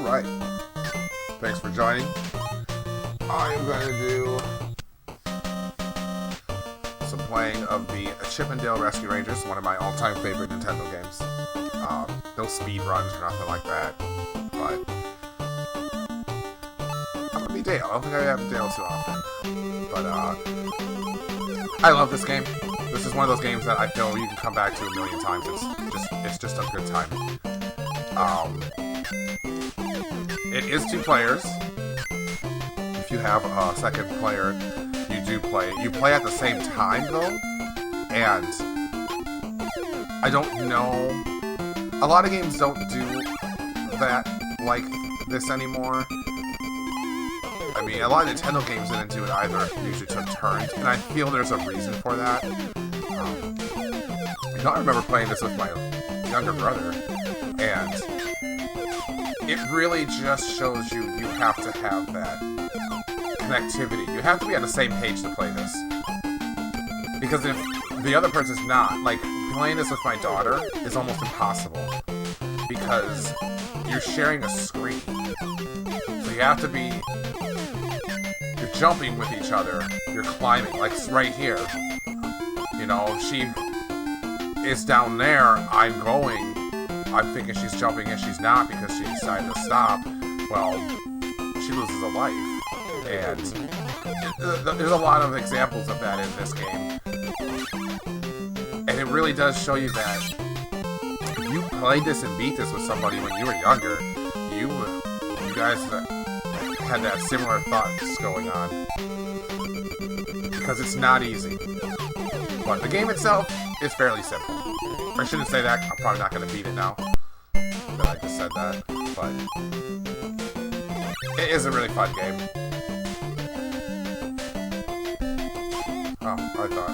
Alright. Thanks for joining. I'm going to do some playing of the NES Rescue Rangers, one of my all-time favorite Nintendo games. No speed runs or nothing like that, but I'm going to be Dale. I don't think I have Dale too often, but I love this game. This is one of those games that I feel you can come back to a million times. It's just a good time. It is 2 players. If you have a second player, you do play. You play at the same time, though, and I don't know. A lot of games don't do that like this anymore. I mean, a lot of Nintendo games didn't do it either. Usually took turns, and I feel there's a reason for that. I remember playing this with my younger brother, and it really just shows you have to have that connectivity. You have to be on the same page to play this. Because if the other person's not, like, playing this with my daughter is almost impossible. Because you're sharing a screen. So you have to be... You're jumping with each other. You're climbing, like right here. You know, she is down there, I'm going. I'm thinking she's jumping and she's not because she decided to stop. Well, she loses a life. And there's a lot of examples of that in this game. And it really does show you that if you played this and beat this with somebody when you were younger, you guys had that similar thoughts going on. Because it's not easy. But the game itself is fairly simple. I shouldn't say that. I'm probably not going to beat it now that I just said that. But it is a really fun game. Oh, I thought...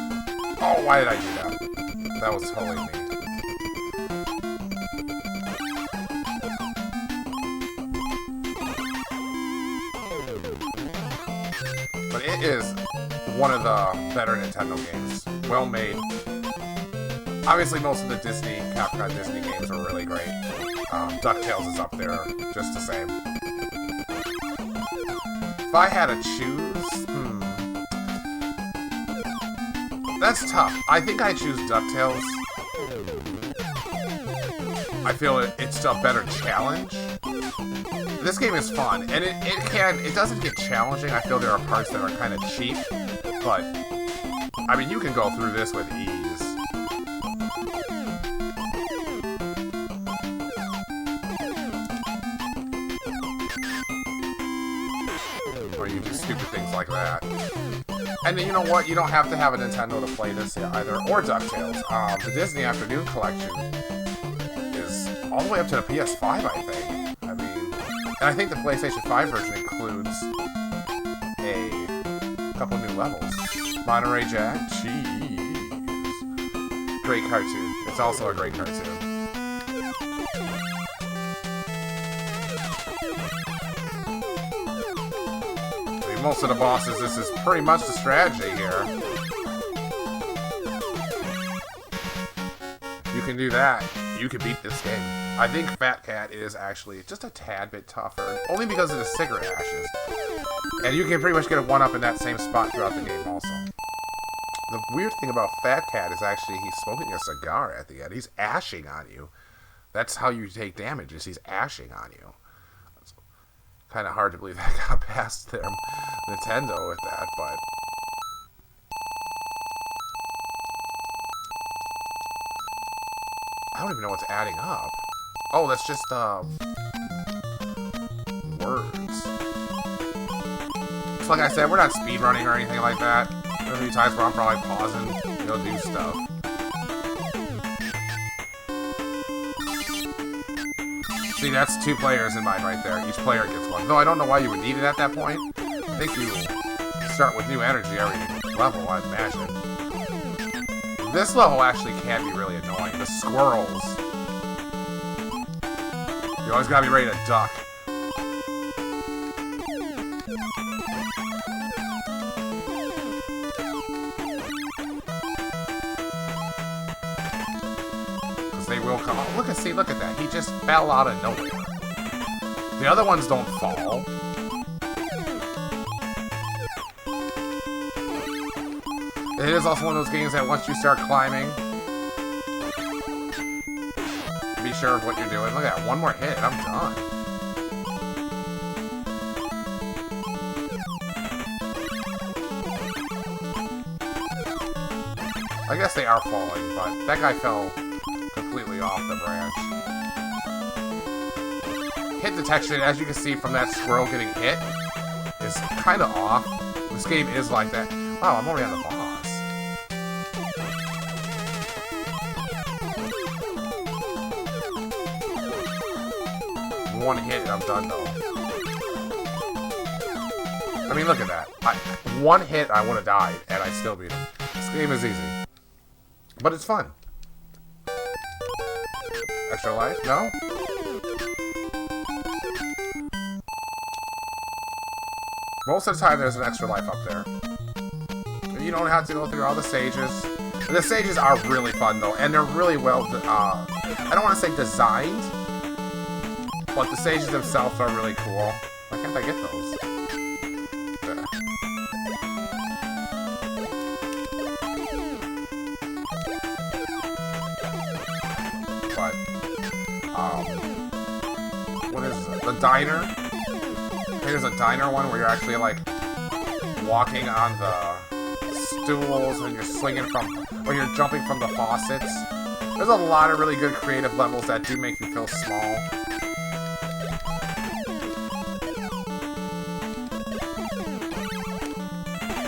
Oh, why did I do that? That was totally me. But it is one of the better Nintendo games. Well made. Obviously, most of the Capcom Disney games are really great. DuckTales is up there, just the same. If I had to choose... That's tough. I think I choose DuckTales. I feel it's a better challenge. This game is fun, and it doesn't get challenging. I feel there are parts that are kind of cheap, but I mean, you can go through this with ease. Or you do stupid things like that. And then, you know what? You don't have to have a Nintendo to play this either, or DuckTales. The Disney Afternoon Collection is all the way up to the PS5, I think. I mean, and I think the PlayStation 5 version includes a couple new levels. Monterey Jack, cheese. Great cartoon. It's also a great cartoon. Most of the bosses, this is pretty much the strategy here. You can do that. You can beat this game. I think Fat Cat is actually just a tad bit tougher, only because of the cigarette ashes. And you can pretty much get a 1-up in that same spot throughout the game also. The weird thing about Fat Cat is actually he's smoking a cigar at the end. He's ashing on you. That's how you take damage, is he's ashing on you. Kind of hard to believe that got past them Nintendo with that, but I don't even know what's adding up. Oh, that's just words. So like I said, we're not speedrunning or anything like that. There's a few times where I'm probably pausing, go do stuff. See, that's 2 players in mine right there. Each player gets 1. Though I don't know why you would need it at that point. I think you start with new energy every level, I'd imagine. This level actually can be really annoying. The squirrels. You always gotta be ready to duck. They will come. Oh, look at that. He just fell out of nowhere. The other ones don't fall. It is also one of those games that once you start climbing, be sure of what you're doing. Look at that, one more hit, I'm done. I guess they are falling, but that guy fell completely off the branch. Hit detection, as you can see from that squirrel getting hit, is kind of off. This game is like that. Wow, I'm already on the boss. One hit and I'm done though. I mean, look at that. One hit, I would have died, and I still beat him. This game is easy. But it's fun. Extra life? No? Most of the time there's an extra life up there. You don't have to go through all the stages. The stages are really fun though, and they're really well, I don't want to say designed, but the stages themselves are really cool. Why can't I get those? But, what is it? The diner? I think there's a diner one where you're actually, like, walking on the stools and you're swinging from, or you're jumping from the faucets. There's a lot of really good creative levels that do make you feel small.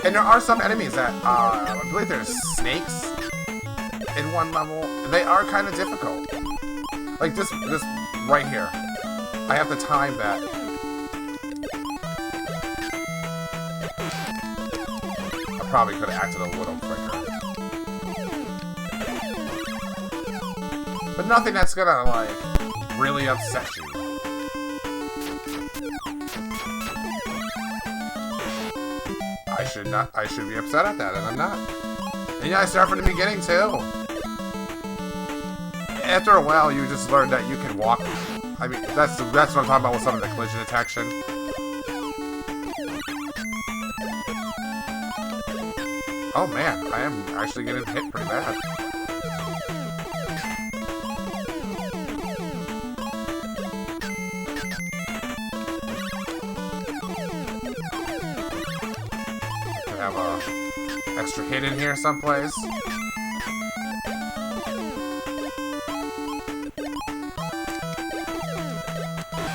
And there are some enemies that, I believe there's snakes in one level. They are kind of difficult. Like this right here. I have to time that. I probably could have acted a little quicker. But nothing that's gonna, like, really upset you. I should be upset at that, and I'm not. And yeah, I start from the beginning, too. After a while, you just learn that you can walk. I mean, that's what I'm talking about with some of the collision detection. Oh man, I am actually getting hit pretty bad. Have a extra hit in here someplace.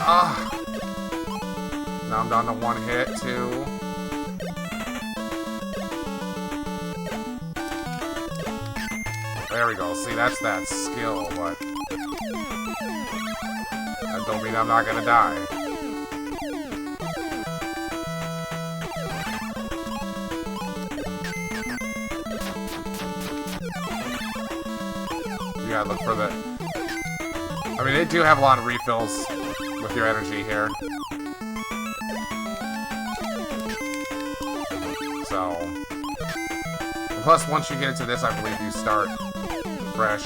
Ah! Now I'm down to one hit too. There we go. See, that's that skill, but that don't mean I'm not gonna die. You gotta look for the... I mean, they do have a lot of refills with your energy here. So... And plus, once you get into this, I believe you start fresh.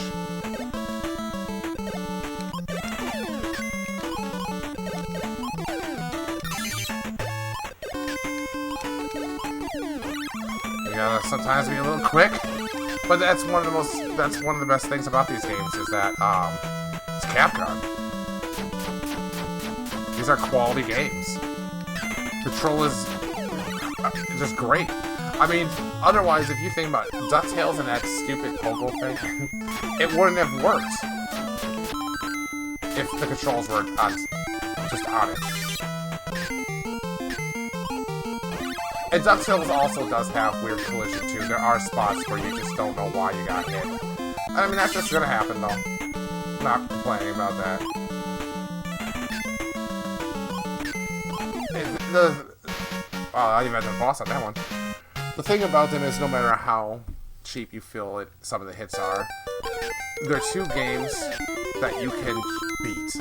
You gotta sometimes be a little quick. But that's one of the best things about these games is that, it's Capcom. These are quality games. Control is just great. I mean, otherwise, if you think about DuckTales and that stupid pogo thing, it wouldn't have worked if the controls were just on it. And DuckTales also does have weird collision too. There are spots where you just don't know why you got hit. I mean, that's just gonna happen though. I'm not complaining about that. Wow, I even had the boss on that one. The thing about them is no matter how cheap you feel it, some of the hits are, they're two games that you can beat.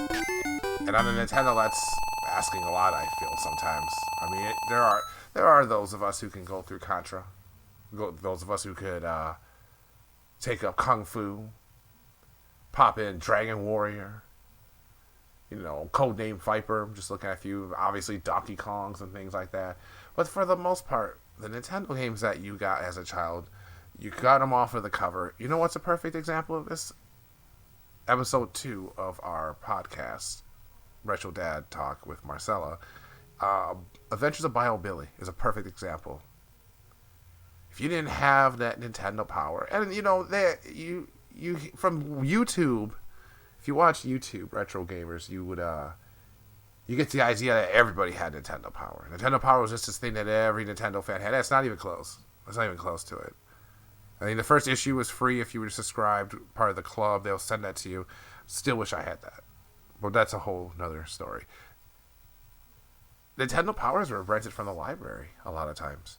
And on the Nintendo, that's asking a lot, I feel, sometimes. I mean, there are those of us who can go through Contra. Those of us who could take up Kung Fu, pop in Dragon Warrior, you know, Codename Viper. I'm just looking at a few, obviously Donkey Kongs and things like that. But for the most part, the Nintendo games that you got as a child, you got them off of the cover. You know what's a perfect example of this? Episode 2 of our podcast, Retro Dad Talk with Marcella. Adventures of Bio Billy is a perfect example. If you didn't have that Nintendo power, and you know that you from YouTube, if you watch YouTube retro gamers, you would you get the idea that everybody had Nintendo power. Nintendo power was just this thing that every Nintendo fan had. It's not even close. It's not even close to it. I mean, the first issue was free if you were subscribed, part of the club. They'll send that to you. Still wish I had that. But that's a whole nother story. Nintendo powers were rented from the library a lot of times.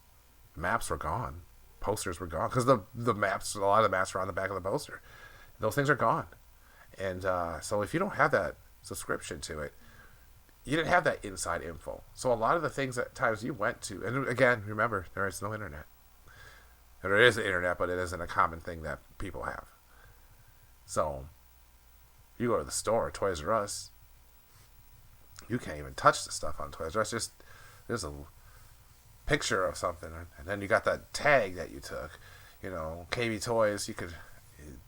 Maps were gone. Posters were gone. Because the maps, a lot of the maps were on the back of the poster. Those things are gone. And so if you don't have that subscription to it, you didn't have that inside info. So a lot of the things at times you went to, and again, remember, there is no internet. There is an internet, but it isn't a common thing that people have. So, you go to the store, Toys R Us, you can't even touch the stuff on Toys R Us. Just, there's a picture of something, and then you got that tag that you took. You know, KB Toys,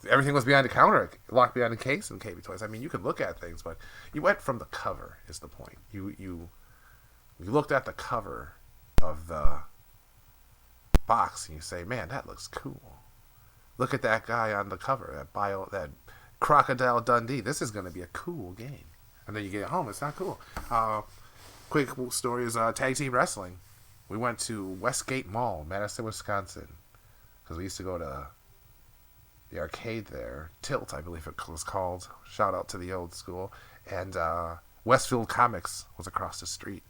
everything was behind the counter, locked behind the case in KB Toys. I mean, you could look at things, but you went from the cover, is the point. You looked at the cover of the box and you say, man, that looks cool. Look at that guy on the cover, that Crocodile Dundee. This is going to be a cool game. And then you get home, it's not cool. Quick story is Tag Team Wrestling. We went to Westgate Mall, Madison, Wisconsin, because we used to go to the arcade there, Tilt, I believe it was called. Shout out to the old school. And Westfield Comics was across the street.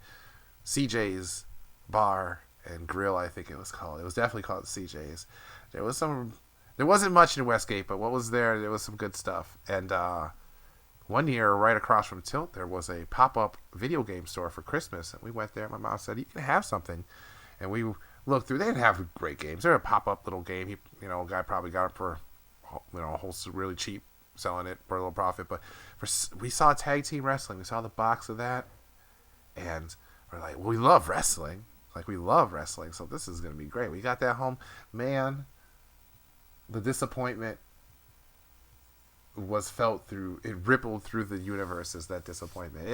CJ's Bar and Grill, I think it was called. It was definitely called CJ's. There wasn't much in Westgate, but what was there was some good stuff. And one year, right across from Tilt, there was a pop-up video game store for Christmas. And we went there. My mom said, you can have something. And we looked through. They didn't have great games. They were a pop-up little game. A guy probably got it for, a whole really cheap, selling it for a little profit. But we saw Tag Team Wrestling. We saw the box of that. And we're like, we love wrestling. We love wrestling, so this is going to be great. We got that home. Man, the disappointment was felt through, it rippled through the universe as that disappointment.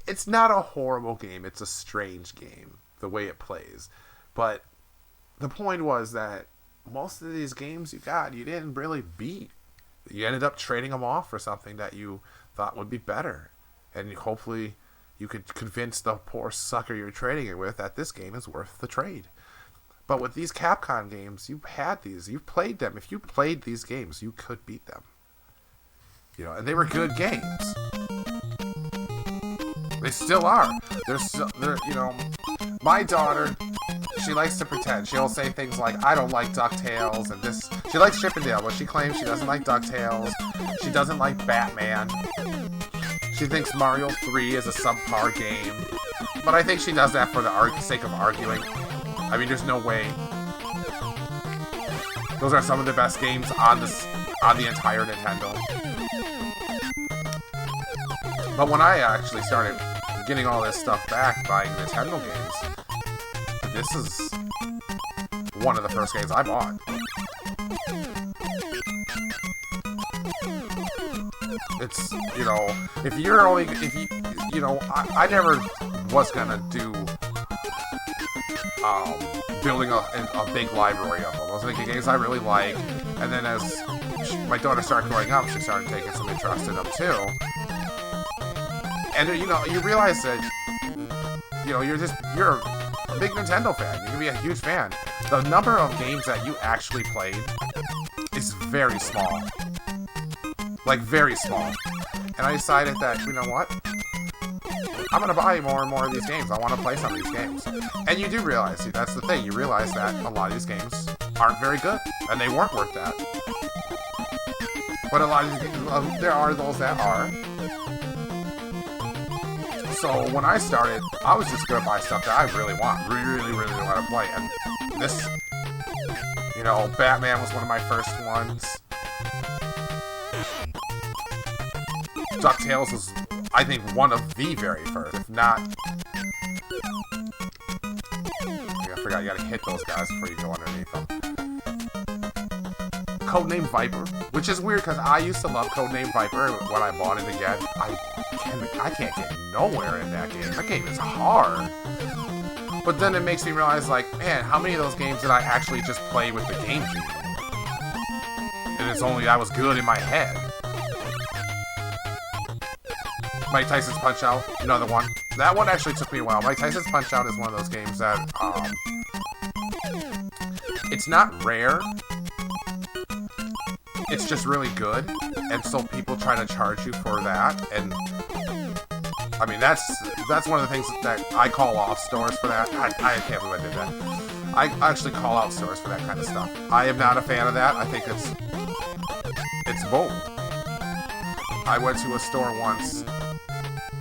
It's not a horrible game. It's a strange game, the way it plays. But the point was that most of these games you didn't really beat. You ended up trading them off for something that you thought would be better. And hopefully you could convince the poor sucker you're trading it with that this game is worth the trade. But with these Capcom games, you've played them. If you played these games, you could beat them. And they were good games. They still are. My daughter, she likes to pretend. She'll say things like, I don't like DuckTales, and this. She likes Chip 'n Dale, but she claims she doesn't like DuckTales. She doesn't like Batman. She thinks Mario 3 is a subpar game. But I think she does that for the sake of arguing. I mean, there's no way. Those are some of the best games on the entire Nintendo. But when I actually started getting all this stuff back, buying Nintendo games, this is one of the first games I bought. It's, I never was gonna do building a big library of them. I was thinking games I really like, and then as my daughter started growing up, she started taking some interest in them too. And you realize that you're a big Nintendo fan. You can be a huge fan. The number of games that you actually played is very small. Very small. And I decided that, you know what? I'm going to buy more and more of these games. I want to play some of these games. And you do realize, that's the thing, you realize that a lot of these games aren't very good. And they weren't worth that. But a lot of these games, there are those that are. So when I started, I was just going to buy stuff that I really want. Really, really want to play. And this, Batman was one of my first ones. DuckTales was I think one of the very first, if not... I forgot, you gotta hit those guys before you go underneath them. Codename Viper, which is weird because I used to love Codename Viper when I bought it again. I can't get nowhere in that game. That game is hard. But then it makes me realize, like, man, how many of those games did I actually just play with the GameCube? And it's only I was good in my head. Mike Tyson's Punch-Out, another one. That one actually took me a while. Mike Tyson's Punch-Out is one of those games that, it's not rare. It's just really good. And so people try to charge you for that. And, I mean, that's one of the things that I call off stores for that. I can't believe I did that. I actually call out stores for that kind of stuff. I am not a fan of that. I think it's bold. I went to a store once.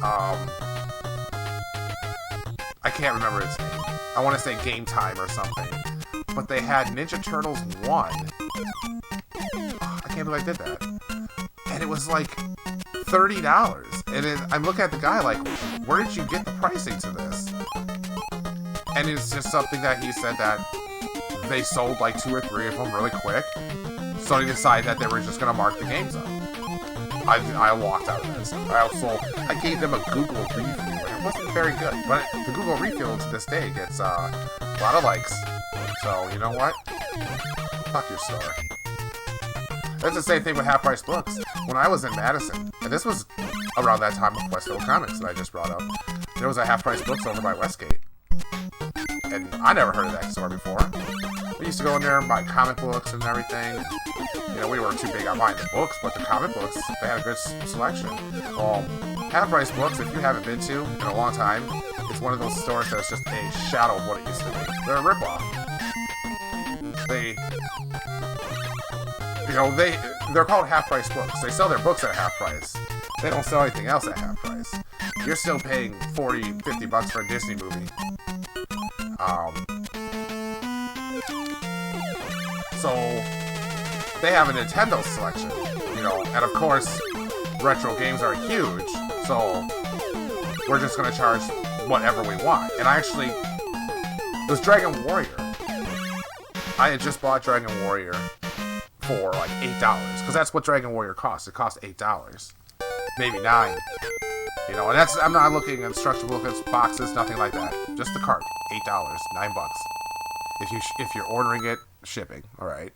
I can't remember its name. I want to say Game Time or something. But they had Ninja Turtles 1. I can't believe I did that. And it was like $30. And I'm looking at the guy like, where did you get the pricing to this? And it's just something that he said that they sold like 2 or 3 of them really quick. So they decided that they were just going to mark the games up. I walked out of this. I gave them a Google review, and it wasn't very good. But the Google review to this day gets a lot of likes. So, you know what? Fuck your store. That's the same thing with half-price books. When I was in Madison, and this was around that time of Westfield Comics that I just brought up, there was a half-price books over by Westgate. And I never heard of that store before. We used to go in there and buy comic books and everything. You know, we weren't too big on buying the books, but the comic books, they had a good selection. Well, half-price books, if you haven't been to in a long time, it's one of those stores that's just a shadow of what it used to be. They're a ripoff. They're called half-price books. They sell their books at half price. They don't sell anything else at half price. You're still paying $40, $50 for a Disney movie. So they have a Nintendo selection, you know, and of course, retro games are huge, so we're just gonna charge whatever we want. And this Dragon Warrior, I had just bought Dragon Warrior for like $8, because that's what Dragon Warrior costs. It costs $8, maybe $9. You know, and I'm not looking at instruction booklets, boxes, nothing like that. Just the cart, $8, $9. If you're ordering it, shipping, all right.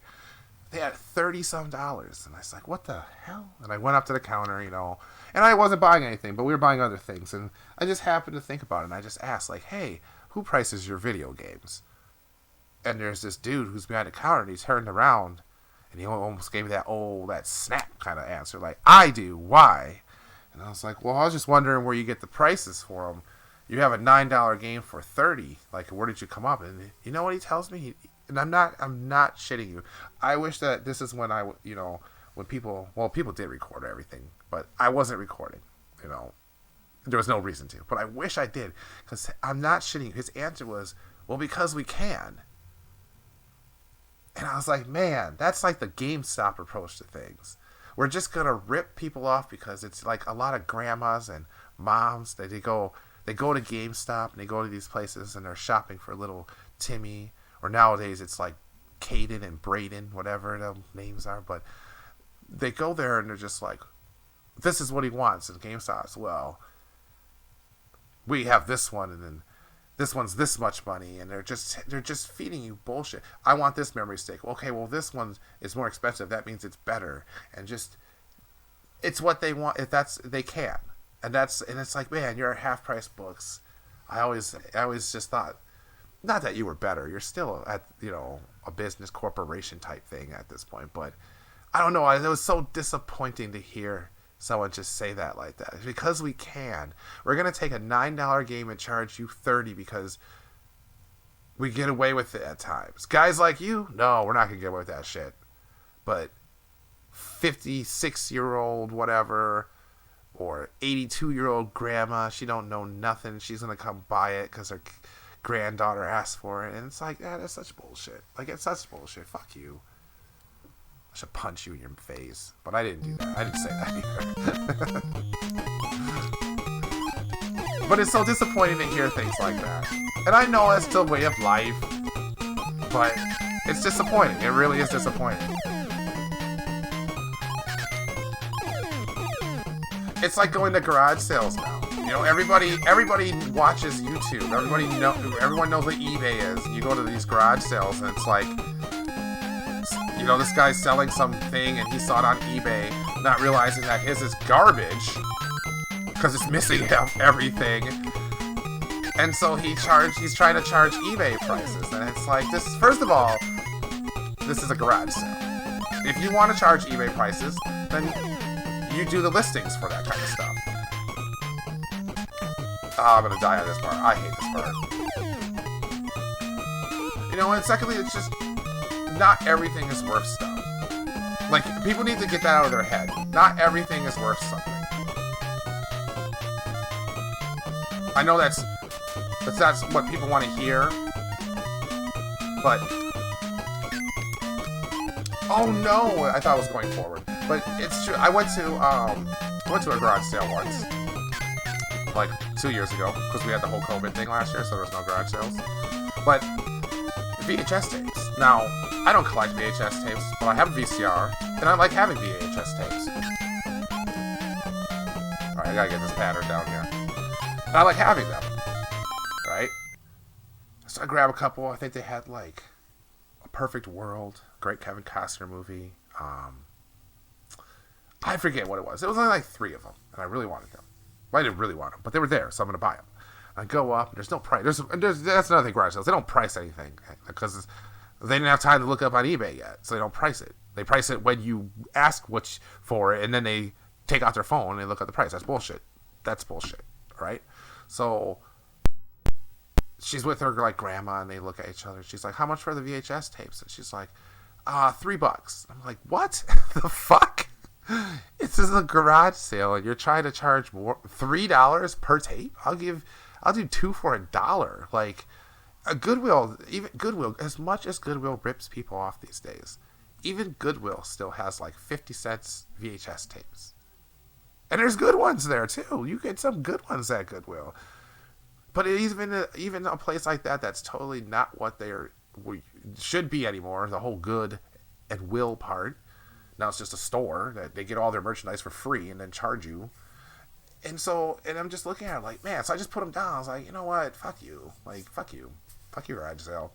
They had $30-some, and I was like, what the hell? And I went up to the counter, you know, and I wasn't buying anything, but we were buying other things, and I just happened to think about it, and I just asked, like, hey, who prices your video games? And there's this dude who's behind the counter, and he turned around, and he almost gave me that snap kind of answer, like, I do, why? And I was like, well, I was just wondering where you get the prices for them. You have a $9 game for $30. Like, where did you come up? And you know what he tells me? And I'm not shitting you. I wish that this is when when people did record everything, but I wasn't recording, you know. There was no reason to. But I wish I did, because I'm not shitting you. His answer was, well, because we can. And I was like, man, that's like the GameStop approach to things. We're just going to rip people off because it's like a lot of grandmas and moms that they go to GameStop and they go to these places and they're shopping for little Timmy, or nowadays it's like Caden and Braden, whatever the names are, but they go there and they're just like, this is what he wants. And GameStop's, well, we have this one, and then this one's this much money, and they're just feeding you bullshit. I want this memory stick. Okay, well, this one is more expensive. That means it's better, and just it's what they want. If they can, and it's like, man, you're at half price books. I always just thought, not that you were better. You're still at a business corporation type thing at this point, but I don't know. It was so disappointing to hear someone just say that like that. Because we can. We're going to take a $9 game and charge you $30 because we get away with it at times. Guys like you, no, we're not going to get away with that shit. But 56-year-old whatever, or 82-year-old grandma, she don't know nothing. She's going to come buy it because her granddaughter asked for it. And it's like, that's such bullshit. Like, it's such bullshit. Fuck you. I should punch you in your face. But I didn't do that. I didn't say that either. But it's so disappointing to hear things like that. And I know it's still a way of life, but it's disappointing. It really is disappointing. It's like going to garage sales now. You know, everybody watches YouTube. Everyone knows what eBay is. You go to these garage sales and it's like, you know, this guy's selling something and he saw it on eBay, not realizing that his is garbage because it's missing everything. And so he's trying to charge eBay prices. And it's like, first of all, this is a garage sale. If you want to charge eBay prices, then you do the listings for that kind of stuff. Oh, I'm gonna die on this part. I hate this part. You know, and secondly, it's just not everything is worth stuff. Like, people need to get that out of their head. Not everything is worth something. I know that's what people want to hear, but oh no, I thought I was going forward, but it's true. I went to a garage sale once, like 2 years ago, because we had the whole COVID thing last year, so there was no garage sales. But VHS tapes. Now, I don't collect VHS tapes, but I have a VCR, and I like having VHS tapes. Alright, I gotta get this pattern down here. And I like having them. Right? So I grab a couple. I think they had like A Perfect World, great Kevin Costner movie. I forget what it was. It was only like 3 of them, and I really wanted them. Well, I didn't really want them, but they were there, so I'm gonna buy them. I go up, and there's no price. That's another thing, garage sales. They don't price anything because they didn't have time to look up on eBay yet, so they don't price it. They price it when you ask for it, and then they take out their phone and they look at the price. That's bullshit. That's bullshit, right? So she's with her like grandma, and they look at each other. She's like, "How much for the VHS tapes?" And she's like, $3. I'm like, "What the fuck? It's just a garage sale, and you're trying to charge more $3 per tape? I'll do 2 for $1. Like, even Goodwill, as much as Goodwill rips people off these days, even Goodwill still has like 50 cents VHS tapes. And there's good ones there too. You get some good ones at Goodwill. But even a place like that, that's totally not what we should be anymore. The whole good and will part. Now it's just a store that they get all their merchandise for free and then charge you. And I'm just looking at it like, man, so I just put them down. I was like, you know what? Fuck you. Like, fuck you. Fuck your garage sale.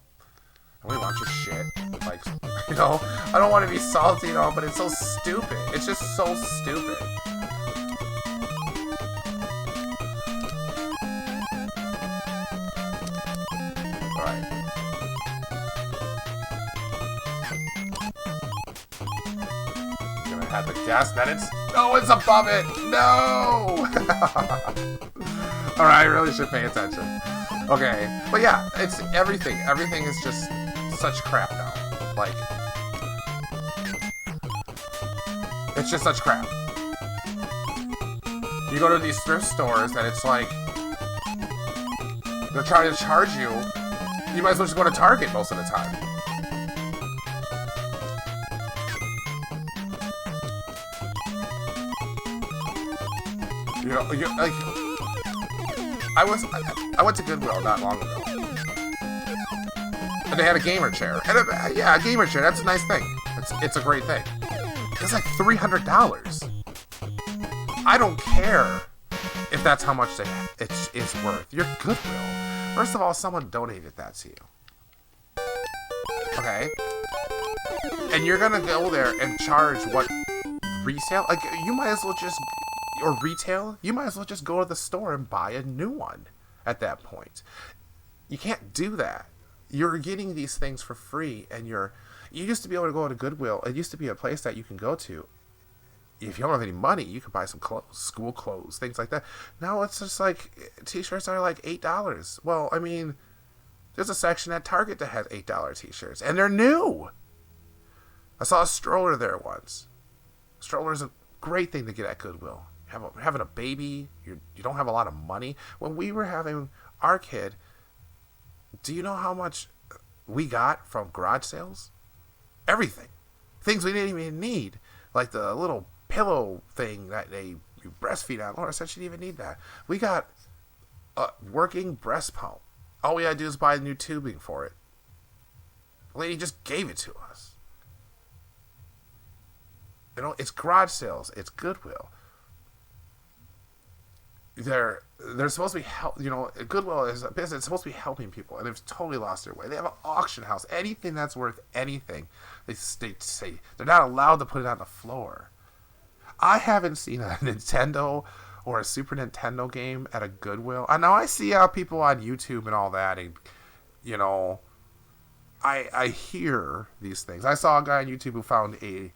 I really want your shit. Like, you know, I don't want to be salty, you know, but it's so stupid. It's just so stupid. Alright. I'm gonna have the gas, then it's... Oh, it's above it! No! Alright, I really should pay attention. Okay, but yeah, it's everything. Everything is just such crap now. Like, it's just such crap. You go to these thrift stores and it's like, they're trying to charge you. You might as well just go to Target most of the time. You know, like, I went to Goodwill not long ago, and they had a gamer chair. And a gamer chair. That's a nice thing. It's a great thing. It's like $300. I don't care if that's how much it's worth. You're Goodwill. First of all, someone donated that to you. Okay, and you're gonna go there and charge what resale? Like, you might as well just. Or retail, you might as well just go to the store and buy a new one at that point. You can't do that. You're getting these things for free, and you used to be able to go to Goodwill. It used to be a place that you can go to. If you don't have any money, you can buy some clothes, school clothes, things like that. Now it's just like, t-shirts are like $8. Well, I mean, there's a section at Target that has $8 t-shirts, and they're new. I saw a stroller there once. Stroller is a great thing to get at Goodwill. Having a baby, you don't have a lot of money. When we were having our kid, do you know how much we got from garage sales? Everything. Things we didn't even need. Like the little pillow thing that you breastfeed on. Laura said she didn't even need that. We got a working breast pump. All we had to do is buy new tubing for it. The lady just gave it to us. You know, it's garage sales. It's Goodwill. They're supposed to be help. You know, Goodwill is a business. It's supposed to be helping people, and they've totally lost their way. They have an auction house. Anything that's worth anything, they say they're not allowed to put it on the floor. I haven't seen a Nintendo or a Super Nintendo game at a Goodwill. I know I see people on YouTube and all that, and you know, I hear these things. I saw a guy on YouTube who found a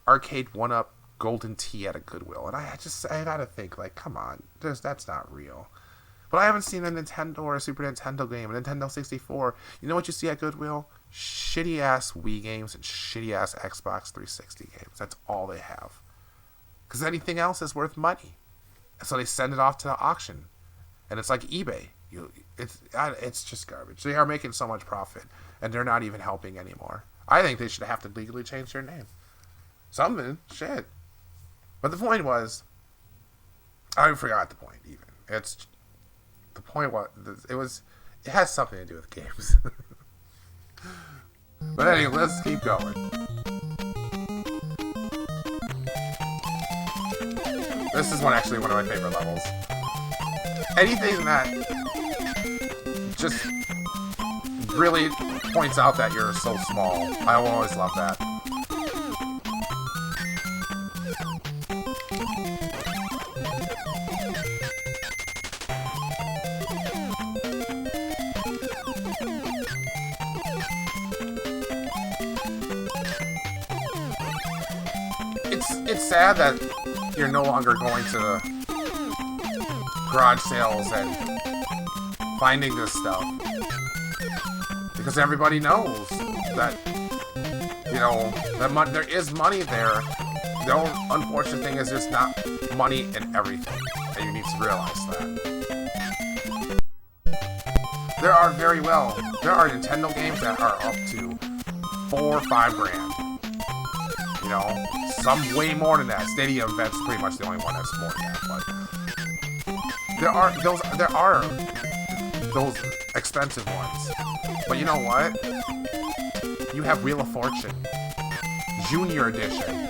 arcade 1-up golden tee at a Goodwill, and I gotta think, like, come on, that's not real. But I haven't seen a Nintendo or a Super Nintendo game, a Nintendo 64. You know what you see at Goodwill? Shitty ass Wii games and shitty ass Xbox 360 games. That's all they have. Because anything else is worth money. So they send it off to the auction, and it's like eBay. It's just garbage. They are making so much profit, and they're not even helping anymore. I think they should have to legally change their name. Something, shit. But the point was, I forgot the point even. The point was, it has something to do with games. But anyway, let's keep going. This is actually one of my favorite levels. Anything that just really points out that you're so small, I will always love that. It's sad that you're no longer going to garage sales and finding this stuff, because everybody knows that, you know, that there is money there. The only unfortunate thing is there's not money in everything, and you need to realize that. There are Nintendo games that are up to $4 or $5 grand. You know, some way more than that. Stadium Event's pretty much the only one that's more than that. But there are those expensive ones. But you know what? You have Wheel of Fortune, Junior Edition.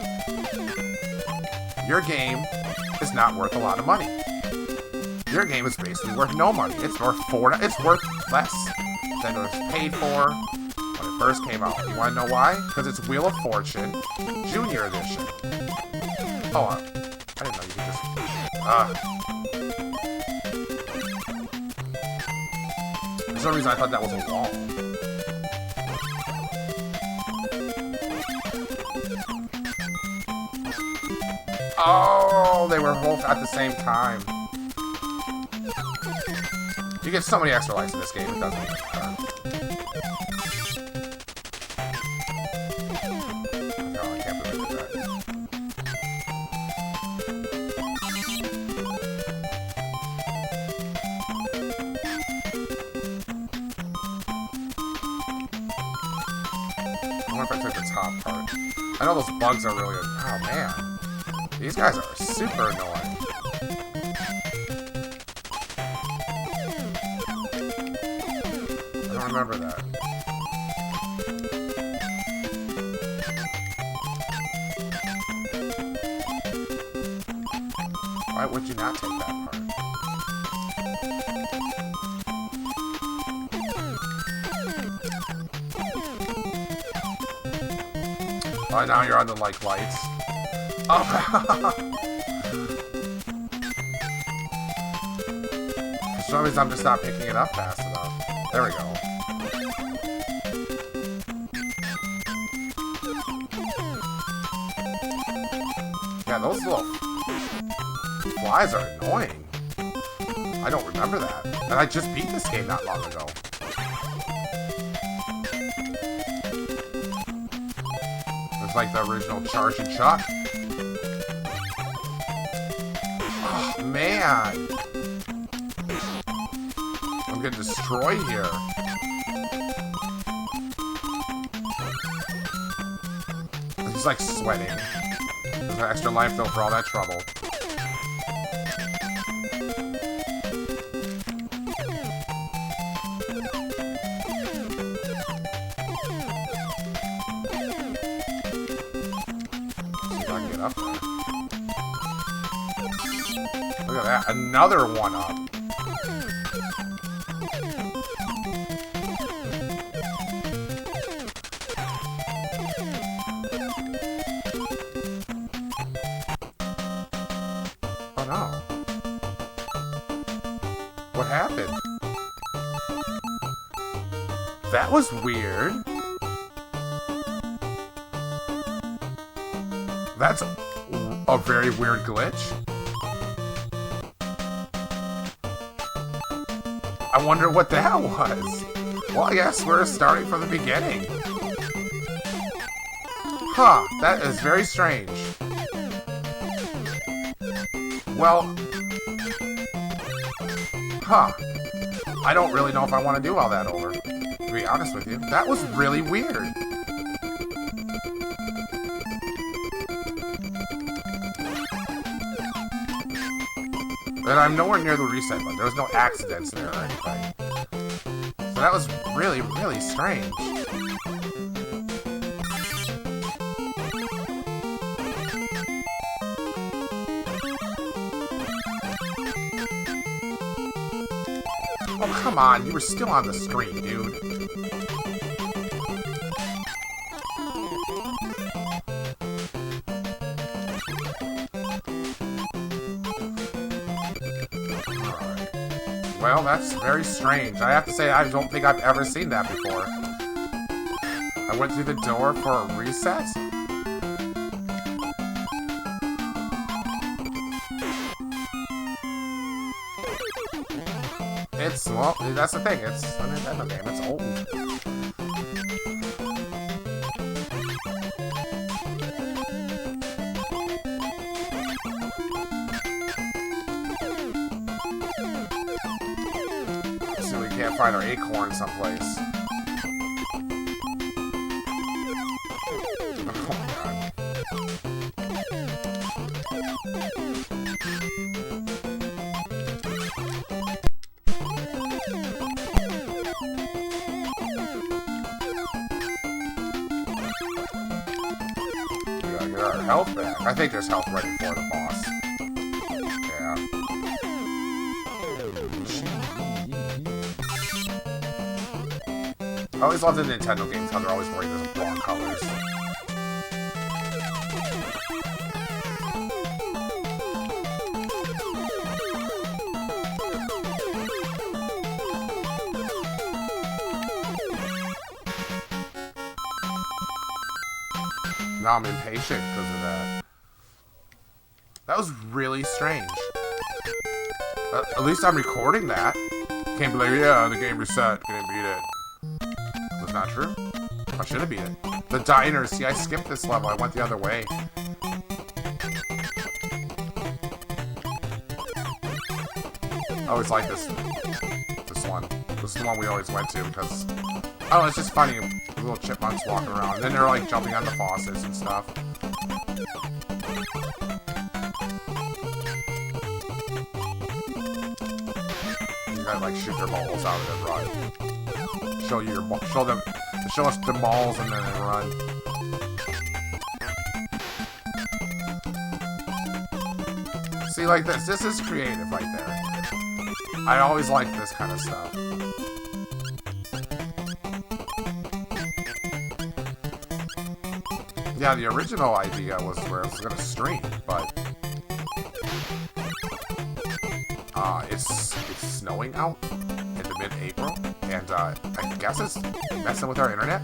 Your game is not worth a lot of money. Your game is basically worth no money. It's worth less than it was paid for when it first came out. You want to know why? Because it's Wheel of Fortune Junior Edition. Oh, I didn't know you could just... For some reason I thought that was a wall. Oh, they were both at the same time. You get so many extra lives in this game, it doesn't even matter. Oh, I can't believe that. I wonder if I took the top part. I know those bugs are really... Oh, man. These guys are super annoying. I don't remember that. Why would you not take that part? Oh, now you're on the, like, lights. Oh! For some reason, I'm just not picking it up fast enough. There we go. Yeah, those little flies are annoying. I don't remember that. And I just beat this game not long ago. It's like the original Charge and Chuck. Oh, man. I'm getting destroyed here. He's like sweating. There's an extra life though for all that trouble. that. Another one-up. Oh no. What happened? That was weird. That's a very weird glitch. I wonder what that was. Well, I guess we're starting from the beginning. Huh, that is very strange. Well, huh. I don't really know if I want to do all that over, to be honest with you. That was really weird. And I'm nowhere near the reset button. There was no accidents there or anything. So that was really, really strange. Oh, come on. You were still on the screen, dude. Well, that's very strange. I have to say, I don't think I've ever seen that before. I went through the door for a reset? Well, that's the thing. It's a Nintendo game. It's old. So we can't find our acorn someplace. Our health back. I think there's health right before the boss. Yeah. I always love the Nintendo games, how they're always wearing those wrong colors. Now I'm impatient because of that. That was really strange. At least I'm recording that. Can't believe, yeah, the game reset. Couldn't beat it. That's not true. I should have beat it. The diners. See, I skipped this level. I went the other way. I always like this one. This is the one we always went to because, oh, it's just funny. Little chipmunks walking around. And then they're like jumping on the faucets and stuff. You gotta like shoot their balls out and then run. Show you your show us the balls and then they run. See, like this. This is creative right there. I always like this kind of stuff. Yeah, the original idea was where it was going to stream, but it's snowing out in the mid-April, and I guess it's messing with our internet,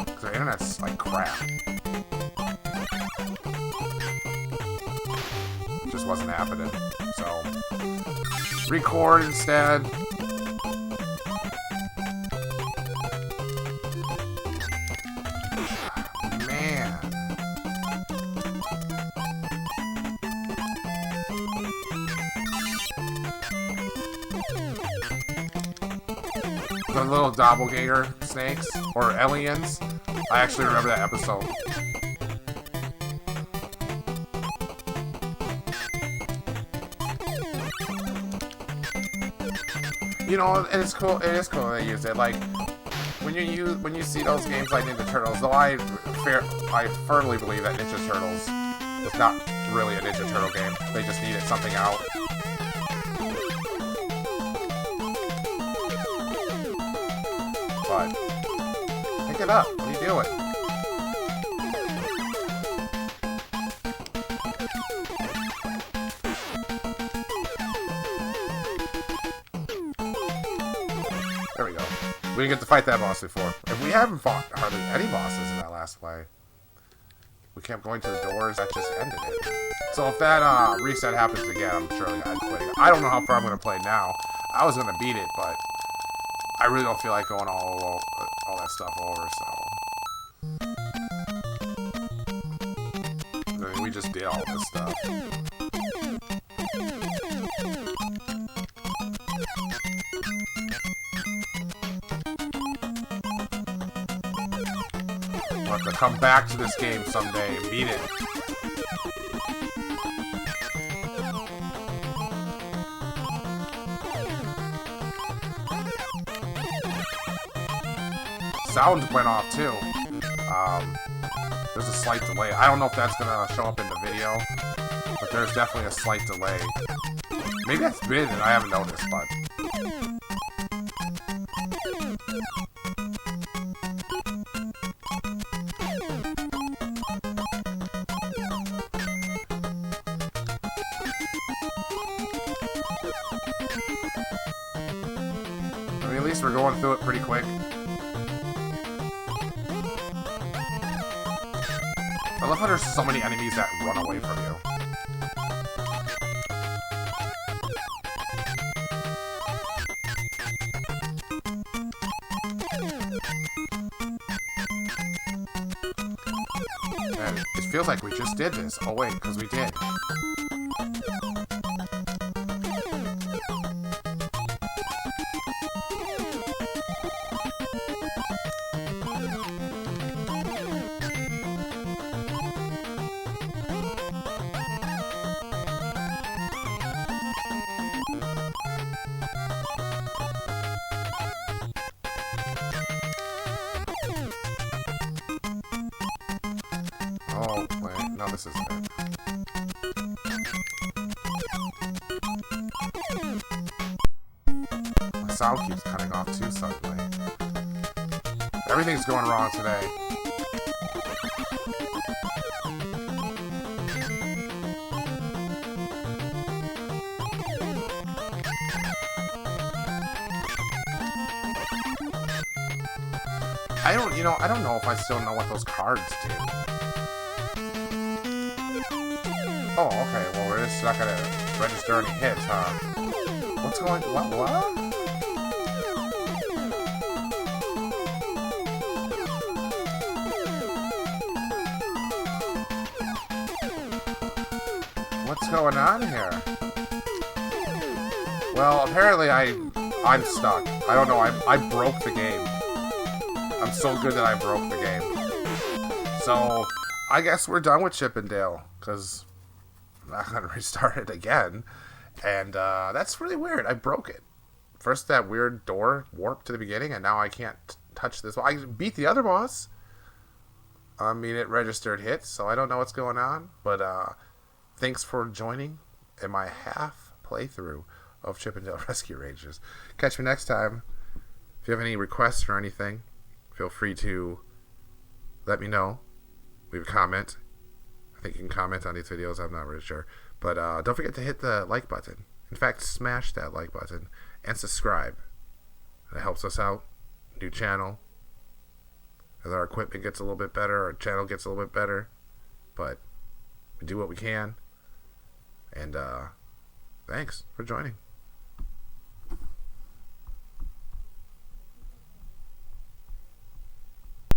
because our internet's like crap. It just wasn't happening, so record instead. The little doppelganger snakes, or aliens. I actually remember that episode. You know, and it's cool. It is cool they use it. Like when you see those games like Ninja Turtles, though I firmly believe that Ninja Turtles is not really a Ninja Turtle game. They just needed something out. but pick it up. What are you doing? There we go. We didn't get to fight that boss before. If we haven't fought hardly any bosses in that last play. We kept going to the doors. That just ended it. So if that reset happens again, I'm surely I'm quitting. I don't know how far I'm going to play now. I was going to beat it, but I really don't feel like going all that stuff over, so. I mean, we just did all this stuff. I'll have to come back to this game someday and beat it. Sound went off too. There's a slight delay. I don't know if that's gonna show up in the video, but there's definitely a slight delay. Maybe that's been and I haven't noticed, but. I mean, at least we're going through it pretty quick. I love how there's so many enemies that run away from you. Man, it feels like we just did this. Oh wait, because we did. Oh, wait, no, this isn't it. My sound keeps cutting off too suddenly. Everything's going wrong today. I don't know if I still know what those cards do. Oh, okay, well, we're just not gonna register any hits, huh? What's going... What? What's going on here? Well, apparently I'm stuck. I don't know, I broke the game. I'm so good that I broke the game. So, I guess we're done with Chip and Dale, because I'm not going to restart it again. And that's really weird. I broke it. First that weird door warped to the beginning, and now I can't touch this. Well, I beat the other boss. I mean, it registered hits, so I don't know what's going on. But thanks for joining in my half playthrough of Chip and Dale Rescue Rangers. Catch me next time. If you have any requests or anything, feel free to let me know. Leave a comment. I think you can comment on these videos. I'm not really sure. But don't forget to hit the like button. In fact, smash that like button. And subscribe. It helps us out. New channel. As our equipment gets a little bit better, our channel gets a little bit better. But we do what we can. And thanks for joining.